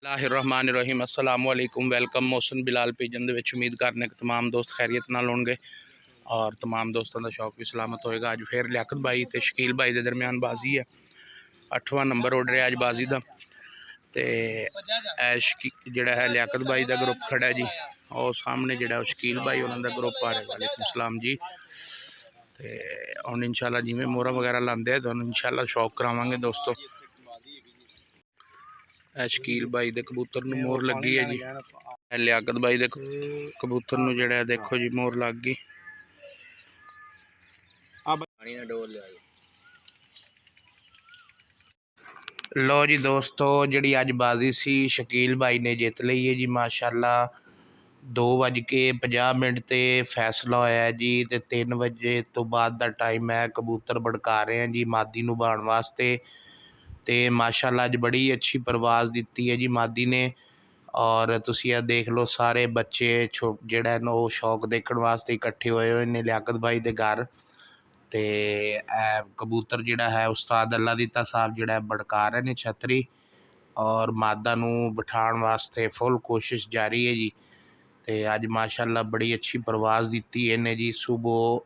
बिस्मिल्लाहिर्रहमानिर्रहीम अस्सलाम वालेकुम। वेलकम मोहसिन बिलाल पिजन दे विच उम्मीद करने कि तमाम दोस्त खैरियत नाल होणगे और तमाम दोस्तों का शौक भी सलामत होएगा। अज फिर लियाकत भाई तो शकील भाई के दरम्यान बाजी है। 8वां नंबर उड़ रहा अज बाजी का। तो जोड़ा है लियाकत भाई का ग्रुप खड़ा है जी, और सामने जो शकील भाई उन्होंने ग्रुप आ रहा है। वालेकुम सलाम जी। तो हम इंशाल्लाह जिमें मोहरा वगैरह लाते हैं तो इंशाल्लाह शौक करावांगे दोस्तों। शकील भाई के कबूतर में मोहर लगी है जी। लियाकत भाई के कबूतर में जो देखो जी मोहर लग गई। लो जी दोस्तों, जी अज बाजी सी शकील भाई ने जित ली है जी माशाल्लाह। 2:50 ते फैसला होया जी। तो 3 बजे तो बाद का टाइम है। कबूतर बड़का रहे हैं जी मादी नूं बाण वास्ते। तो माशाल्लाह अज बड़ी अच्छी परवाज दी है जी मादी ने। और तुसीं यह देख लो सारे बच्चे जोड़ा वो शौक देखने वास्ते इकट्ठे हुए ने लियाकत भाई के घर। तो कबूतर जोड़ा है उस्ताद अल्लाह दिता साहब जोड़ा बड़का रहे ने छतरी, और मादा नूं बिठाण वास्ते फुल कोशिश जारी है जी। तो अज माशाल्लाह बड़ी अच्छी परवाज दी है इन्हें जी। सुबह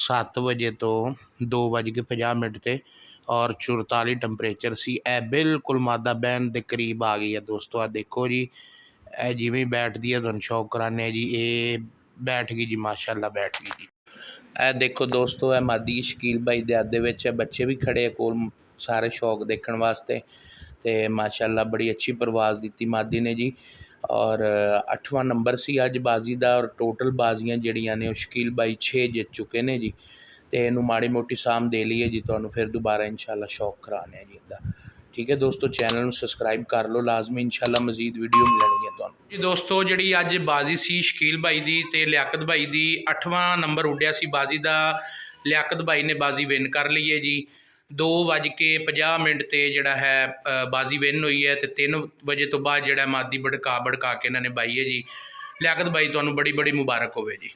7 बजे तो 2:50 ते और 44 टंपरेचर सी। ए बिल्कुल मादा बहन के करीब आ गई है दोस्तों। आ देखो जी, ए जिवें बैठती है तुहानूं शौक कराने जी। ये बैठ गई जी माशाल्लाह बैठ गई जी। ए देखो दोस्तों, ए मादी शकील भाई दे अद्दे विच बच्चे भी खड़े कोल सारे शौक देखने वास्ते। तो माशाल्लाह बड़ी अच्छी परवाज दी मादी ने जी। और 8वां नंबर सी अज बाजी का। और टोटल बाजियां जड़ियां ने शकील भाई 6 जित चुके ने जी। तो इनू माड़ी मोटी साम दे ली है जी। तो फिर दोबारा इंशाल्लाह शौक कराने जी इनका। ठीक है दोस्तों, चैनल में सबसक्राइब कर लो लाजमी, इंशाल्लाह मजीद वीडियो मिलनी है जी। दोस्तों जी अज बाजी सी शकील भाई की तो लियाकत भाई की 8वां नंबर उड्या सी बाजी का। लियाकत भाई ने बाजी विन कर ली है जी। 2:50 ते जोड़ा है बाजी विन हुई है। तो 3 बजे तो बाद जोड़ा मादी बड़का के इन्होंने बाई है जी। लियाकत भाई तुहानूं बड़ी बड़ी मुबारक होवे जी।